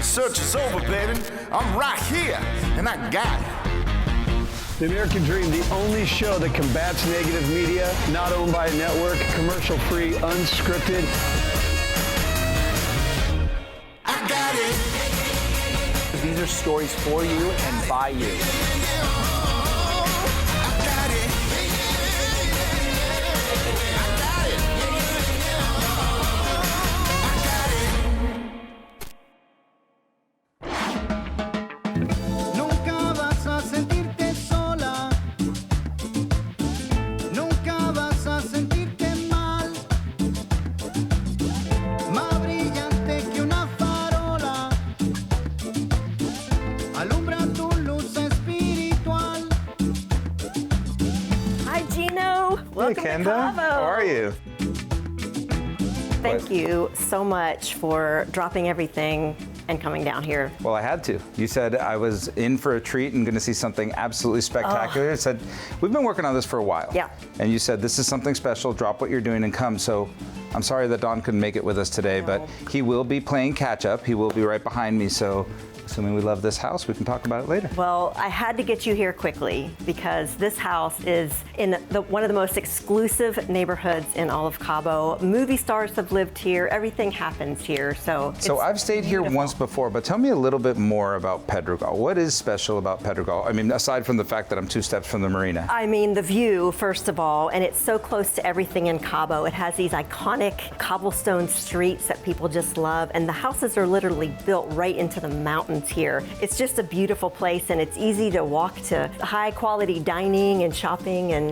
Search is over, baby. I'm right here, and I got it. The American Dream, the only show that combats negative media, not owned by a network, commercial-free, unscripted. I got it. These are stories for you and by you. Welcome to Cabo. How are you? Thank you so much for dropping everything and coming down here. Well, I had to. You said I was in for a treat and going to see something absolutely spectacular. I said, we've been working on this for a while. Yeah. And you said, this is something special, drop what you're doing and come. So I'm sorry that Don couldn't make it with us today, but he will be playing catch up. He will be right behind me. So assuming we love this house, we can talk about it later. Well, I had to get you here quickly because this house is in one of the most exclusive neighborhoods in all of Cabo. Movie stars have lived here. Everything happens here. So I've stayed here once before, but tell me a little bit more about Pedregal. What is special about Pedregal? I mean, aside from the fact that I'm 2 steps from the marina. I mean, the view, first of all, and it's so close to everything in Cabo. It has these iconic cobblestone streets that people just love, and the houses are literally built right into the mountains here. It's just a beautiful place, and it's easy to walk to high quality dining and shopping and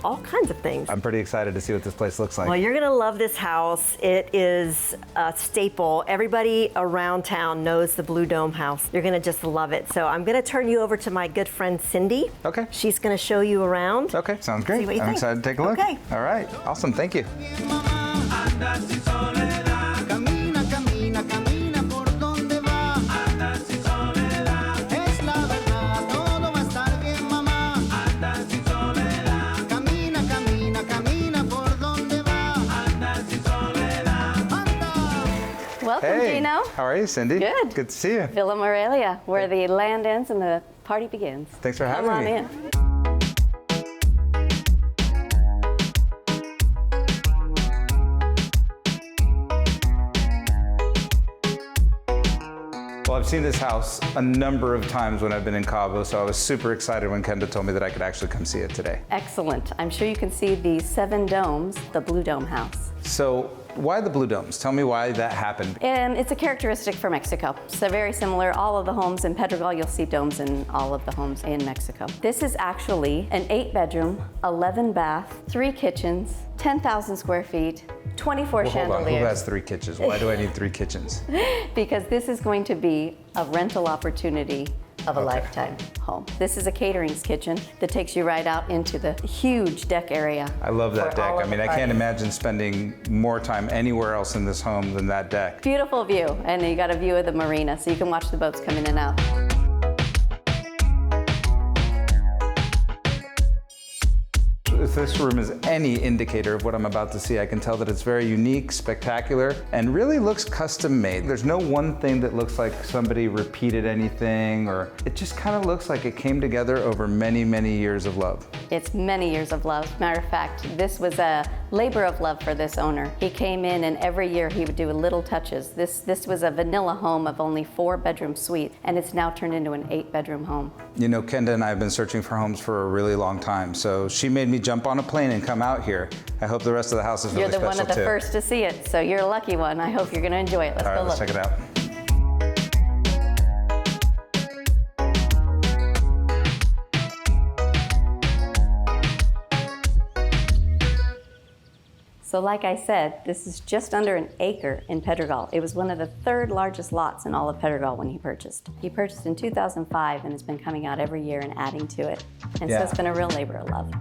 all kinds of things. I'm pretty excited to see what this place looks like. Well, you're gonna love this house. It is a staple. Everybody around town knows the Blue Dome house. You're gonna just love it. So I'm gonna turn you over to my good friend Cindy. Okay. She's gonna show you around. Okay, sounds great. I'm excited to take a look. Okay. All right, awesome, thank you. Welcome, Hey, Gino. how are you, Cindy? Good. Good to see you. Villa Morelia, where the land ends and the party begins. Thanks for having Come on me. in. Well, I've seen this house a number of times when I've been in Cabo, so I was super excited when Kenda told me that I could actually come see it today. Excellent. I'm sure you can see the 7 domes, the Blue Dome house. So why the blue domes? Tell me why that happened. And it's a characteristic for Mexico. So very similar, all of the homes in Pedregal, you'll see domes in all of the homes in Mexico. This is actually an 8-bedroom, 11 bath, 3 kitchens, 10,000 square feet, 24 Well, hold on, chandeliers. who has 3 kitchens? Why do I need 3 kitchens? Because this is going to be a rental opportunity of a lifetime home. This is a catering's kitchen that takes you right out into the huge deck area. I love that for deck. all I of mean, the I can't parties. imagine spending more time anywhere else in this home than that deck. Beautiful view, and you got a view of the marina, so you can watch the boats come in and out. If this room is any indicator of what I'm about to see, I can tell that it's very unique, spectacular, and really looks custom made. There's no one thing that looks like somebody repeated anything, or it just kind of looks like it came together over many, many years of love. It's many years of love. Matter of fact, this was a labor of love for this owner. He came in and every year he would do little touches. This was a vanilla home of only 4-bedroom suite, and it's now turned into an 8-bedroom home. You know, Kenda and I have been searching for homes for a really long time, so she made me jump on a plane and come out here. I hope the rest of the house is really You're the special one of the too. first to see it, so you're a lucky one. I hope you're gonna enjoy it. Let's All right, go let's look. check it out. So like I said, this is just under an acre in Pedregal. It was one of the 3rd largest lots in all of Pedregal when he purchased. He purchased in 2005 and has been coming out every year and adding to it. And so Yeah. it's been a real labor of love.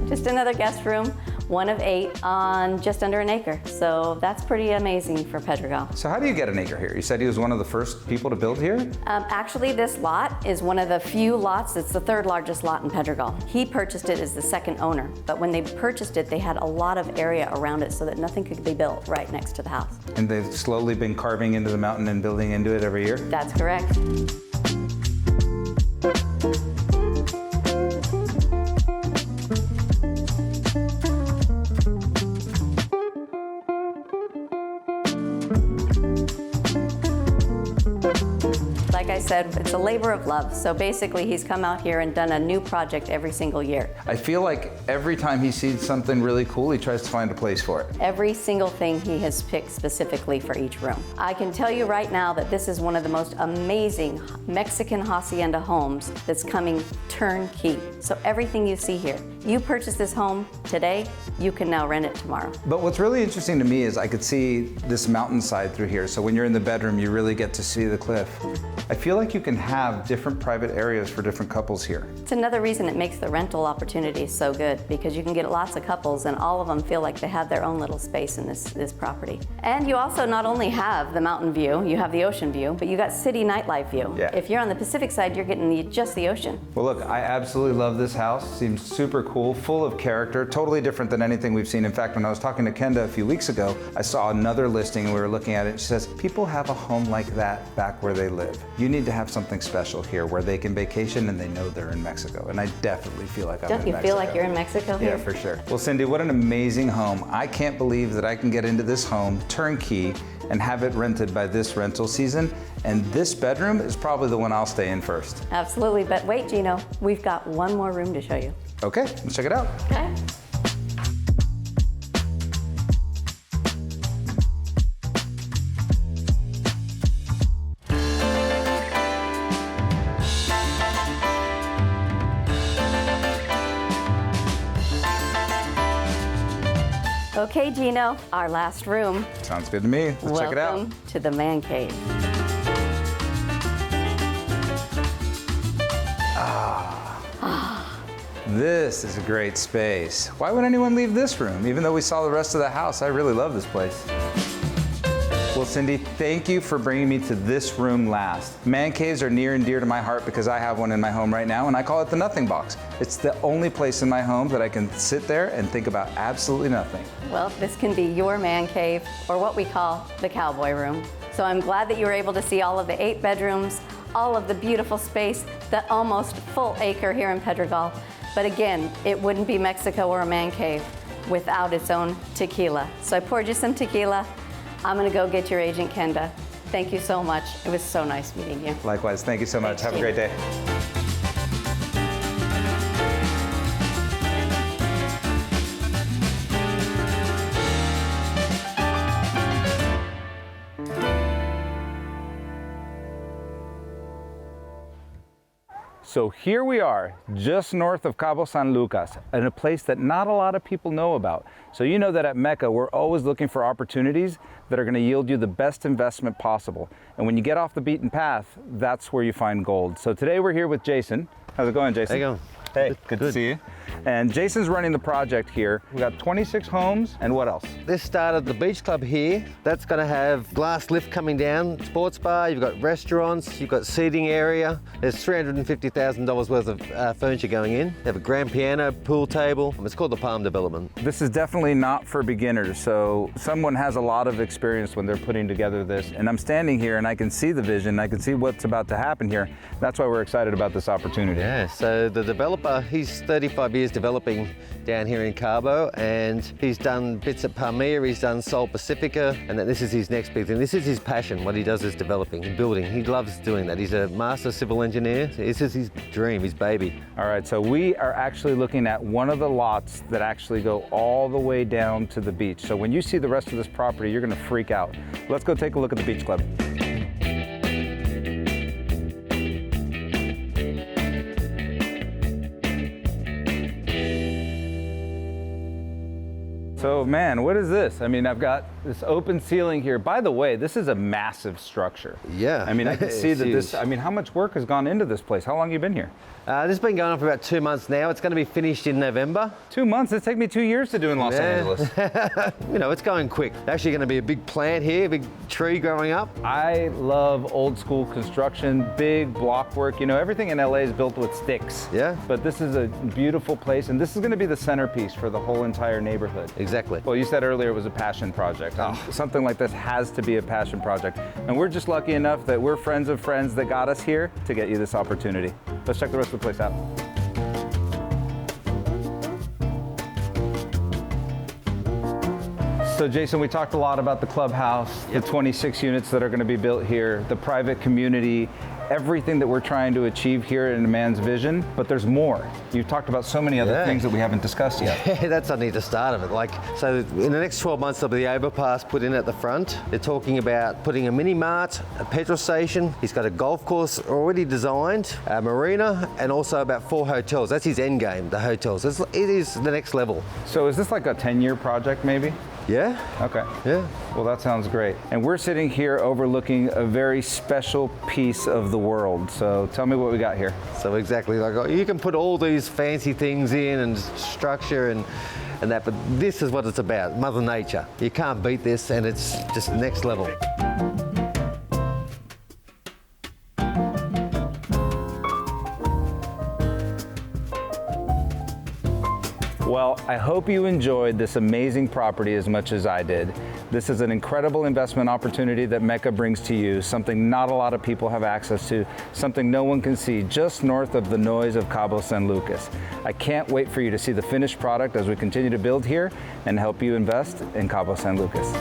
Just another guest room. one of 8 on just under an acre. So that's pretty amazing for Pedregal. So how do you get an acre here? You said he was one of the first people to build here? Actually, this lot is one of the few lots, it's the 3rd largest lot in Pedregal. He purchased it as the 2nd owner, but when they purchased it, they had a lot of area around it so that nothing could be built right next to the house. And they've slowly been carving into the mountain and building into it every year? That's correct. Like I said, it's a labor of love. So basically, he's come out here and done a new project every single year. I feel like every time he sees something really cool, he tries to find a place for it. Every single thing he has picked specifically for each room. I can tell you right now that this is one of the most amazing Mexican hacienda homes that's coming turnkey. So everything you see here, you purchase this home today, you can now rent it tomorrow. But what's really interesting to me is I could see this mountainside through here. So when you're in the bedroom, you really get to see the cliff. I feel like you can have different private areas for different couples here. It's another reason it makes the rental opportunity so good, because you can get lots of couples and all of them feel like they have their own little space in this property. And you also not only have the mountain view, you have the ocean view, but you got city nightlife view. Yeah. If you're on the Pacific side, you're getting just the ocean. Well, look, I absolutely love this house. Seems super cool, full of character, totally different than anything we've seen. In fact, when I was talking to Kenda a few weeks ago, I saw another listing and we were looking at it. She says, people have a home like that back where they live. You need to have something special here where they can vacation and they know they're in Mexico. And I definitely feel like I'm in Mexico. Don't you feel like you're in Mexico here? Yeah, for sure. Well, Cindy, what an amazing home. I can't believe that I can get into this home turnkey and have it rented by this rental season. And this bedroom is probably the one I'll stay in first. Absolutely, but wait, Gino, we've got one more room to show you. Okay, let's check it out. Okay. Okay, Gino, our last room. Sounds good to me. Let's check it out. Welcome to the man cave. This is a great space. Why would anyone leave this room? Even though we saw the rest of the house, I really love this place. Well, Cindy, thank you for bringing me to this room last. Man caves are near and dear to my heart because I have one in my home right now, and I call it the nothing box. It's the only place in my home that I can sit there and think about absolutely nothing. Well, this can be your man cave, or what we call the cowboy room. So I'm glad that you were able to see all of the 8 bedrooms, all of the beautiful space, the almost full acre here in Pedregal. But again, it wouldn't be Mexico or a man cave without its own tequila. So I poured you some tequila. I'm gonna go get your agent, Kenda. Thank you so much. It was so nice meeting you. Likewise, thank you so much. Thanks, Have a great day. So here we are, just north of Cabo San Lucas, in a place that not a lot of people know about. So you know that at Mecca, we're always looking for opportunities that are going to yield you the best investment possible. And when you get off the beaten path, that's where you find gold. So today we're here with Jason. How's it going, Jason? How you going? Hey, good to see you. And Jason's running the project here. We got 26 homes, and what else? This started the beach club here. That's going to have glass lift coming down, sports bar, you've got restaurants, you've got seating area. There's $350,000 worth of furniture going in. They have a grand piano, pool table. It's called the Palm Development. This is definitely not for beginners, so someone has a lot of experience when they're putting together this. And I'm standing here and I can see the vision, I can see what's about to happen here. That's why we're excited about this opportunity. Yeah, so the developer, he's 35 years developing down here in Cabo, and he's done bits at Palmilla, he's done Sol Pacifica, and this is his next big thing. This is his passion. What he does is developing and building. He loves doing that. He's a master civil engineer. This is his dream, his baby. All right, so we are actually looking at one of the lots that actually go all the way down to the beach. So when you see the rest of this property, you're gonna freak out. Let's go take a look at the beach club. So man, what is this? I mean, I've got This open ceiling here. By the way, this is a massive structure. Yeah. I mean, I can see It's that this, huge. I mean, how much work has gone into this place? How long have you been here? This has been going on for about 2 months now. It's going to be finished in November. 2 months? It's taken me 2 years to do in Los Yeah. Angeles. You know, it's going quick. Actually going to be a big plant here, a big tree growing up. I love old school construction, big block work. You know, everything in LA is built with sticks. Yeah. But this is a beautiful place, and this is going to be the centerpiece for the whole entire neighborhood. Exactly. Well, you said earlier it was a passion project. Something like this has to be a passion project. And we're just lucky enough that we're friends of friends that got us here to get you this opportunity. Let's check the rest of the place out. So Jason, we talked a lot about the clubhouse, the 26 units that are going to be built here, the private community, everything that we're trying to achieve here in a man's vision, but there's more. You've talked about so many other things that we haven't discussed yet. Yeah, that's only the start of it. Like, so in the next 12 months, there'll be the overpass put in at the front. They're talking about putting a mini mart, a petrol station. He's got a golf course already designed, a marina, and also about 4 hotels. That's his end game, the hotels. It is the next level. So is this like a 10-year project maybe? Yeah. Okay. Yeah. Well, that sounds great. And we're sitting here overlooking a very special piece of the world. So tell me what we got here. So exactly, like you can put all these fancy things in and structure and that, but this is what it's about, Mother Nature. You can't beat this, and it's just next level. Well, I hope you enjoyed this amazing property as much as I did. This is an incredible investment opportunity that Mecca brings to you, something not a lot of people have access to, something no one can see just north of the noise of Cabo San Lucas. I can't wait for you to see the finished product as we continue to build here and help you invest in Cabo San Lucas.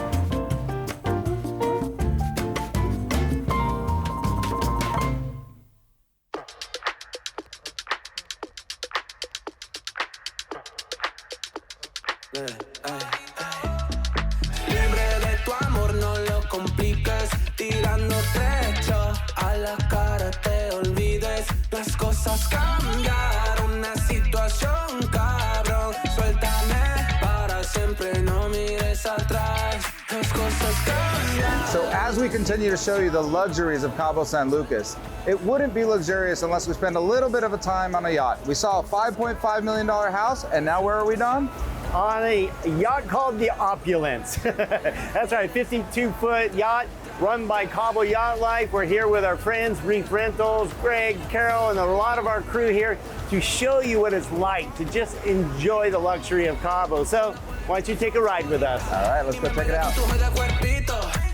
Libre de tu amor, no lo compliques. Tirándote hecho a la cara, te olvides. Las cosas cambiaron, una situación cabrón. Suéltame para siempre, no mires atrás. Las cosas cambiaron. So as we continue to show you the luxuries of Cabo San Lucas, it wouldn't be luxurious unless we spend a little bit of a time on a yacht. We saw a $5.5 million house, and now where are we, Don? On a yacht called the Opulence. That's right, 52-foot yacht run by Cabo Yacht Life. We're here with our friends, Reef Rentals, Greg, Carol, and a lot of our crew here to show you what it's like to just enjoy the luxury of Cabo. So why don't you take a ride with us? All right, let's go check it out.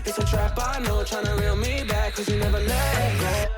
It's a trap, I know, trying to reel me back, cause you never let go.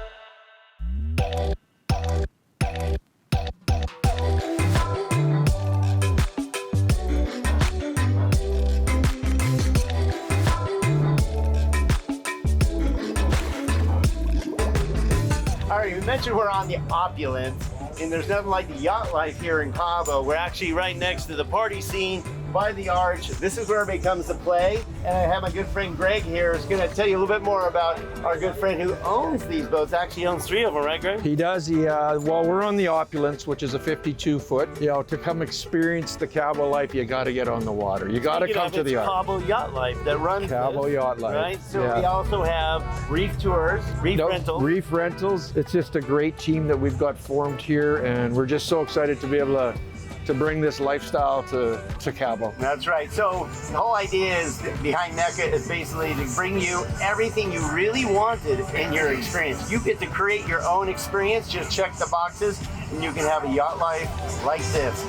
All right, you mentioned we're on the Opulence, and there's nothing like the yacht life here in Cabo. We're actually right next to the party scene by the arch. This is where everybody comes to play. And I have my good friend Greg here who's gonna tell you a little bit more about our good friend who owns these boats. Actually owns 3 of them, right, Greg? He does. Well, we're on the Opulence, which is a 52-foot. You know, to come experience the Cabo life, you got to get on the water. You got to come to the arch. Cabo Yacht Life that runs Cabo this, Yacht Life. right? So Yeah. we also have Reef Tours, Reef Nope, Rentals. Reef Rentals. It's just a great team that we've got formed here, and we're just so excited to be able to bring this lifestyle to Cabo. That's right. So the whole idea is behind Mecca is basically to bring you everything you really wanted in your experience. You get to create your own experience. Just check the boxes, and you can have a yacht life like this.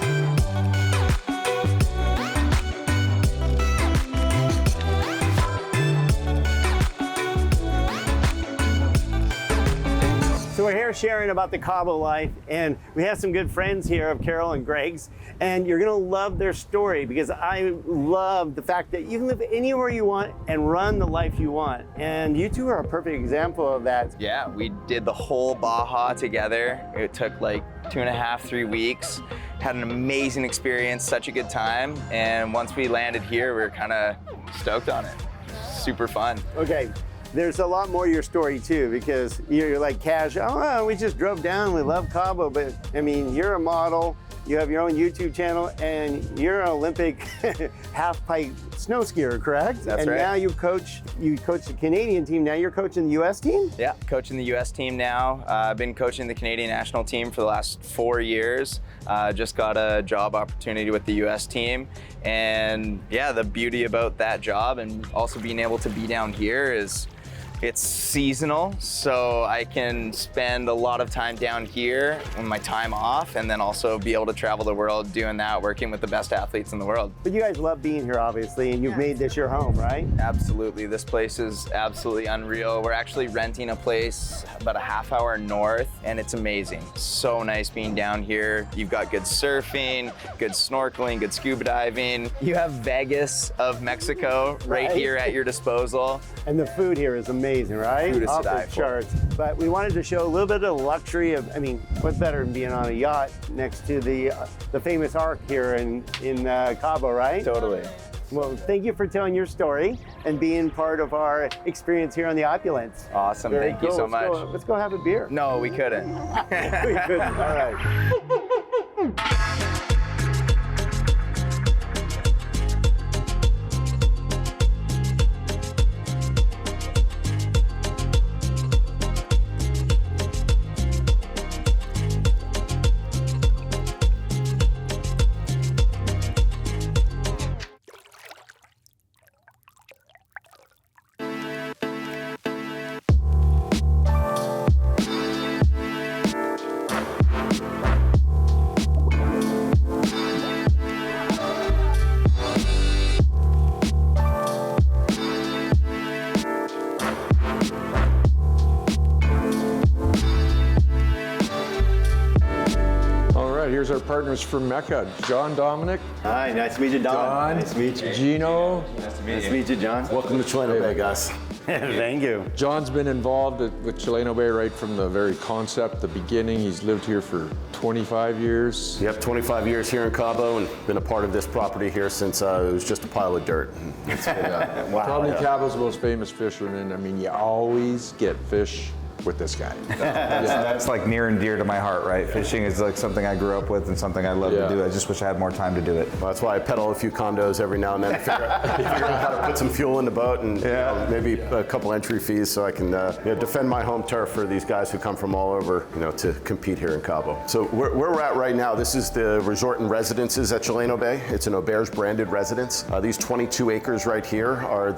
So we're here sharing about the Cabo life, and we have some good friends here of Carol and Greg's, and you're gonna love their story because I love the fact that you can live anywhere you want and run the life you want. And you two are a perfect example of that. Yeah, we did the whole Baja together. It took like 2.5, 3 weeks. Had an amazing experience, such a good time. And once we landed here, we were kind of stoked on it. Super fun. Okay, there's a lot more to your story too, because you're like casual, oh, we just drove down, we love Cabo, but I mean, you're a model, You have your own YouTube channel, and you're an Olympic half-pipe snow skier, correct? That's and right. now you coach the Canadian team. Now you're coaching the U.S. team? Yeah, coaching the U.S. team now. I've been coaching the Canadian national team for the last 4 years. Just got a job opportunity with the U.S. team. And yeah, the beauty about that job and also being able to be down here is it's seasonal, so I can spend a lot of time down here on my time off, and then also be able to travel the world doing that, working with the best athletes in the world. But you guys love being here, obviously, and you've made this your home, right? Absolutely. This place is absolutely unreal. We're actually renting a place about a half hour north, and it's amazing. So nice being down here. You've got good surfing, good snorkeling, good scuba diving. You have Vegas of Mexico right here at your disposal. And the food here is amazing, right? Food is Off to die the for. charts. But we wanted to show a little bit of the luxury of, I mean, what's better than being on a yacht next to the famous arc here in Cabo, right? Totally. Well, thank you for telling your story and being part of our experience here on the Opulence. Awesome. Very Thank you cool. so much. Let's go have a beer. No, we couldn't. We couldn't. All right. Here's our partners from Mecca, John, Dominic. Hi, nice to meet you, Don. Don. Nice to meet you. Gino. Nice to meet you, John. Welcome to Chileno Bay, guys. Thank you. John's been involved with Chileno Bay right from the very concept, the beginning. He's lived here for 25 years. Yep, 25 years here in Cabo and been a part of this property here since it was just a pile of dirt. It's been, Wow. Probably Cabo's most famous fisherman. I mean, you always get fish with this guy. That's like near and dear to my heart, right? Fishing is like something I grew up with and something I love to do. I just wish I had more time to do it. Well, that's why I pedal a few condos every now and then to figure out how to put some fuel in the boat and you know, maybe a couple entry fees so I can defend my home turf for these guys who come from all over, to compete here in Cabo. So where we're at right now, this is the resort and residences at Chileno Bay. It's an Auberge branded residence. These 22 acres right here are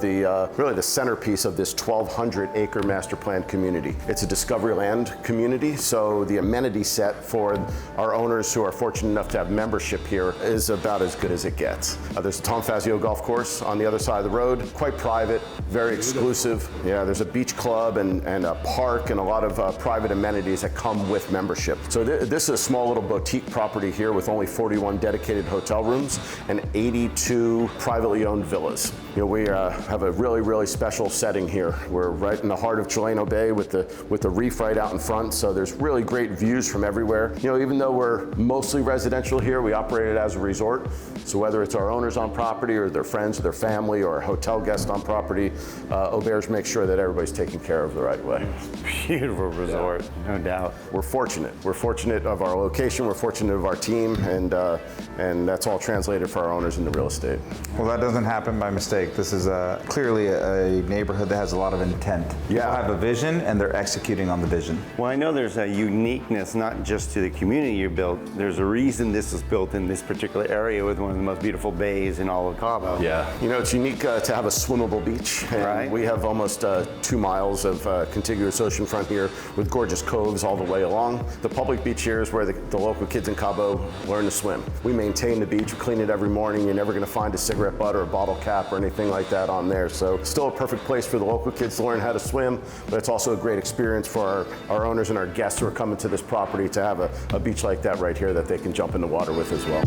really the centerpiece of this 1,200 acre master planned community. It's a Discovery Land community, so the amenity set for our owners who are fortunate enough to have membership here is about as good as it gets. There's a Tom Fazio golf course on the other side of the road, quite private, very exclusive. Yeah, there's a beach club and a park and a lot of private amenities that come with membership. So this is a small little boutique property here with only 41 dedicated hotel rooms and 82 privately owned villas. We have a really, really special setting here. We're right in the heart of Chileno Bay with the reef right out in front, so there's really great views from everywhere. Even though we're mostly residential here, we operate it as a resort. So whether it's our owners on property or their friends or their family or a hotel guest on property, Auberge makes sure that everybody's taken care of the right way. Beautiful resort, no doubt. We're fortunate. We're fortunate of our location, we're fortunate of our team, and that's all translated for our owners into real estate. Well, that doesn't happen by mistake. This is clearly a neighborhood that has a lot of intent. People have a vision and they're executing on the vision. Well, I know there's a uniqueness, not just to the community you built. There's a reason this is built in this particular area with one of the most beautiful bays in all of Cabo. Yeah, it's unique to have a swimmable beach. And we have almost 2 miles of contiguous oceanfront here with gorgeous coves all the way along. The public beach here is where the local kids in Cabo learn to swim. We maintain the beach, we clean it every morning. You're never gonna find a cigarette butt or a bottle cap or anything like that on there. So still a perfect place for the local kids to learn how to swim, but it's also a great experience for our owners and our guests who are coming to this property to have a beach like that right here that they can jump in the water with as well.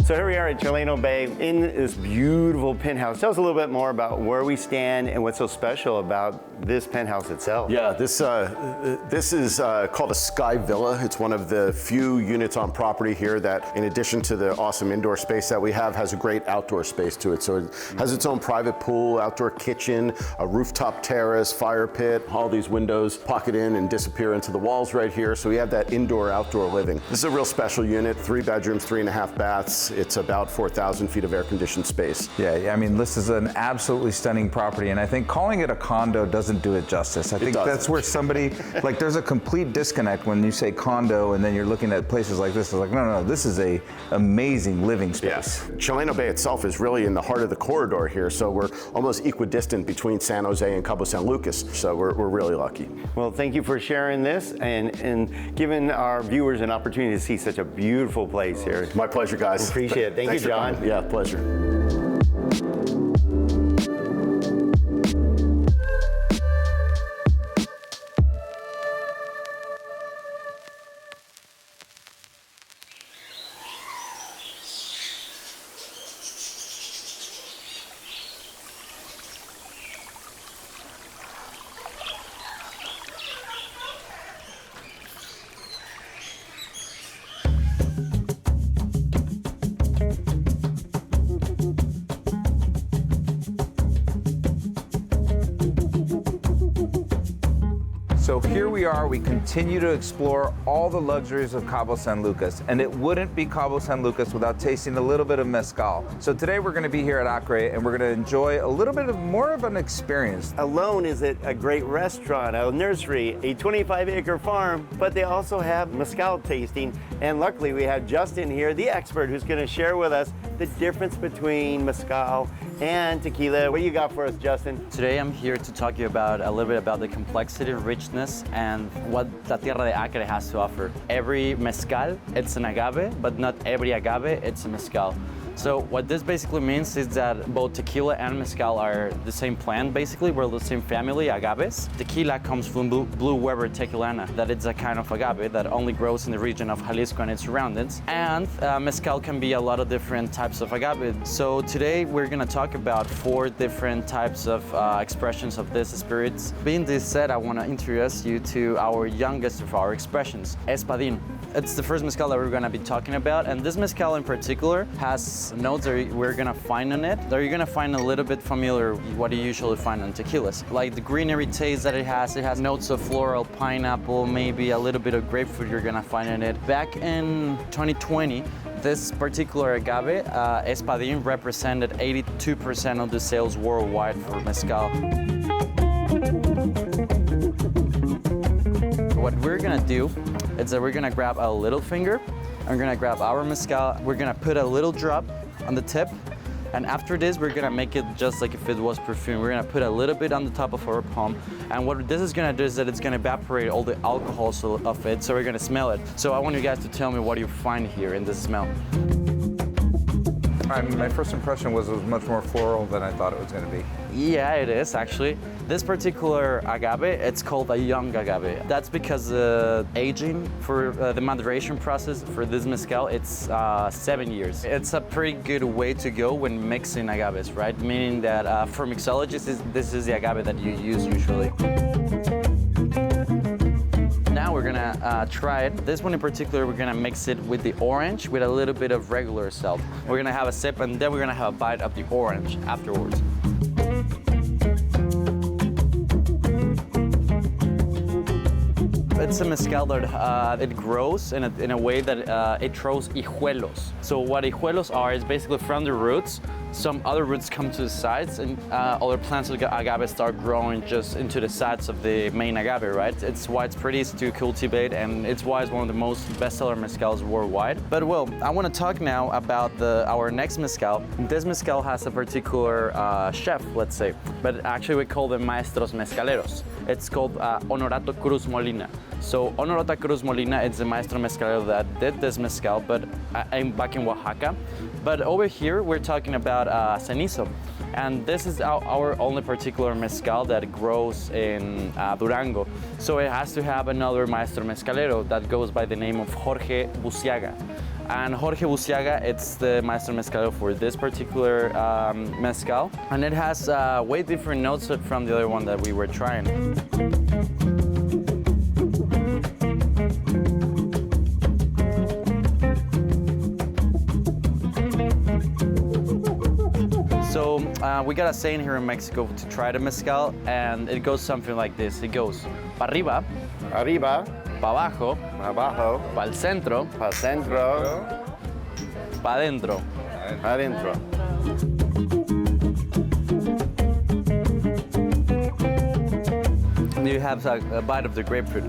So here we are at Chileno Bay in this beautiful penthouse. Tell us a little bit more about where we stand and what's so special about this penthouse itself. Yeah, this is called a Sky Villa. It's one of the few units on property here that, in addition to the awesome indoor space that we have, has a great outdoor space to it. So it has its own private pool, outdoor kitchen, a rooftop terrace, fire pit, all these windows pocket in and disappear into the walls right here. So we have that indoor-outdoor living. This is a real special unit, 3 bedrooms, 3.5 baths. It's about 4,000 feet of air-conditioned space. Yeah, I mean, this is an absolutely stunning property, and I think calling it a condo doesn't do it justice. I think that's where somebody, like, there's a complete disconnect when you say condo and then you're looking at places like this. It's like, no, this is a amazing living space. Yes. Chileno Bay itself is really in the heart of the corridor here, so we're almost equidistant between San Jose and Cabo San Lucas, so we're really lucky. Well, thank you for sharing this and giving our viewers an opportunity to see such a beautiful place here. My pleasure, guys. Appreciate it. Thank you, John. Yeah, pleasure. So here we are, we continue to explore all the luxuries of Cabo San Lucas, and it wouldn't be Cabo San Lucas without tasting a little bit of mezcal. So today we're gonna be here at Acre, and we're gonna enjoy a little bit of more of an experience. Alone is it a great restaurant, a nursery, a 25-acre farm, but they also have mezcal tasting. And luckily we have Justin here, the expert, who's gonna share with us the difference between mezcal and tequila. What do you got for us, Justin? Today I'm here to talk to you about a little bit about the complexity, richness, and what La Tierra de Acre has to offer. Every mezcal, it's an agave, but not every agave, it's a mezcal. So what this basically means is that both tequila and mezcal are the same plant, basically. We're the same family, agaves. Tequila comes from Blue Weber tequilana, that it's a kind of agave that only grows in the region of Jalisco and its surroundings. And mezcal can be a lot of different types of agave. So today we're gonna talk about 4 different types of expressions of these spirits. Being this said, I wanna introduce you to our youngest of our expressions, Espadín. It's the first mezcal that we're gonna be talking about, and this mezcal in particular has notes that we're gonna find on it that you're gonna find a little bit familiar with what you usually find on tequilas. Like the greenery taste that it has notes of floral, pineapple, maybe a little bit of grapefruit you're gonna find in it. Back in 2020, this particular agave, Espadín, represented 82% of the sales worldwide for mezcal. What we're gonna do is that we're gonna grab a little finger, and we're gonna grab our mezcal, we're gonna put a little drop on the tip, and after this we're gonna make it just like if it was perfume. We're gonna put a little bit on the top of our palm, and what this is gonna do is that it's gonna evaporate all the alcohol of it, so we're gonna smell it. So I want you guys to tell me what you find here in this smell. My first impression was it was much more floral than I thought it was gonna be. Yeah, it is actually. This particular agave, it's called a young agave. That's because the aging for the maderation process for this mezcal, it's 7 years. It's a pretty good way to go when mixing agaves, right? Meaning that for mixologists, this is the agave that you use usually. Now we're gonna try it. This one in particular, we're gonna mix it with the orange with a little bit of regular salt. We're gonna have a sip, and then we're gonna have a bite of the orange afterwards. It's a mezcal that it grows in a way that it throws hijuelos. So what hijuelos are is basically from the roots. Some other roots come to the sides, and other plants of agave start growing just into the sides of the main agave, right? It's why it's pretty easy to cultivate, and it's why it's one of the most bestseller mezcals worldwide. But well, I want to talk now about our next mezcal. This mezcal has a particular chef, let's say, but actually we call them maestros mezcaleros. It's called Honorato Cruz Molina. So Honorato Cruz Molina is the maestro mezcalero that did this mezcal, but back in Oaxaca. But over here, we're talking about cenizo. And this is our only particular mezcal that grows in Durango. So it has to have another maestro mezcalero that goes by the name of Jorge Buciaga. And Jorge Buciaga, it's the Maestro Mezcalero for this particular mezcal. And it has way different notes from the other one that we were trying. So we got a saying here in Mexico to try the mezcal, and it goes something like this. It goes pa arriba, Arriba, pa abajo, abajo, pa'l centro, al centro, pa adentro. adentro. And you have a bite of the grapefruit.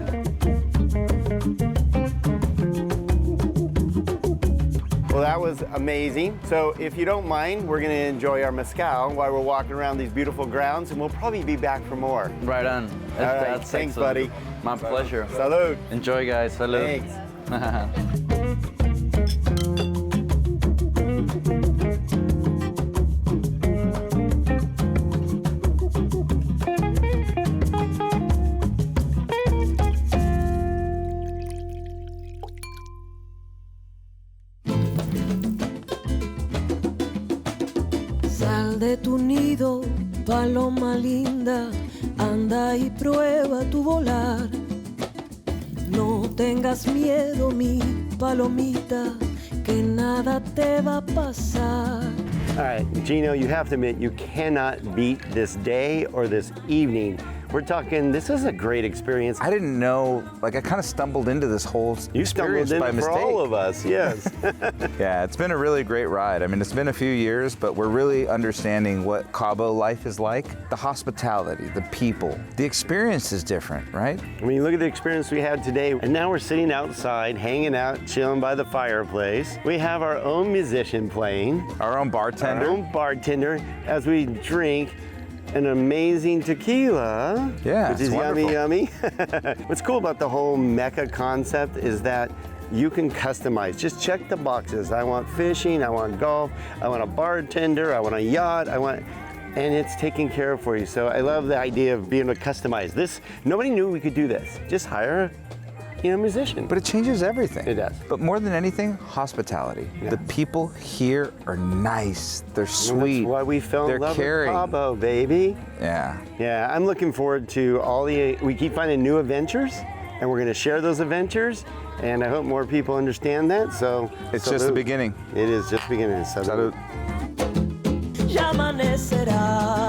Well, that was amazing. So if you don't mind, we're gonna enjoy our mezcal while we're walking around these beautiful grounds, and we'll probably be back for more. Right on. All right, That's thanks, excellent. buddy. My pleasure. Salud. Enjoy, guys. Salud. Thanks. Sal de tu nido, paloma linda, anda y prueba tu volar. No tengas miedo, mi palomita, que nada te va a pasar. All right, Gino, you have to admit, you cannot beat this day or this evening. We're talking, this is a great experience. I didn't know, like I kind of stumbled into this whole You experience stumbled in by it mistake. for all of us, yes. Yeah, it's been a really great ride. I mean, it's been a few years, but we're really understanding what Cabo life is like. The hospitality, the people, the experience is different, right? I mean, look at the experience we had today. And now we're sitting outside, hanging out, chilling by the fireplace. We have our own musician playing. Our own bartender. Our own bartender as we drink an amazing tequila. Yeah, which is it's wonderful. yummy. What's cool about the whole Mecca concept is that you can customize. Just check the boxes. I want fishing, I want golf, I want a bartender, I want a yacht, and it's taken care of for you. So I love the idea of being able to customize this. Nobody knew we could do this. Just hire a musician. But it changes everything. It does. But more than anything, hospitality. Yeah. The people here are nice. They're sweet. That's why we fell in They're love caring. with Cabo, baby. Yeah. Yeah, I'm looking forward to we keep finding new adventures, and we're gonna share those adventures, and I hope more people understand that, so. It's just the beginning. It is just beginning. Salud. Salud. Ya amanecerá.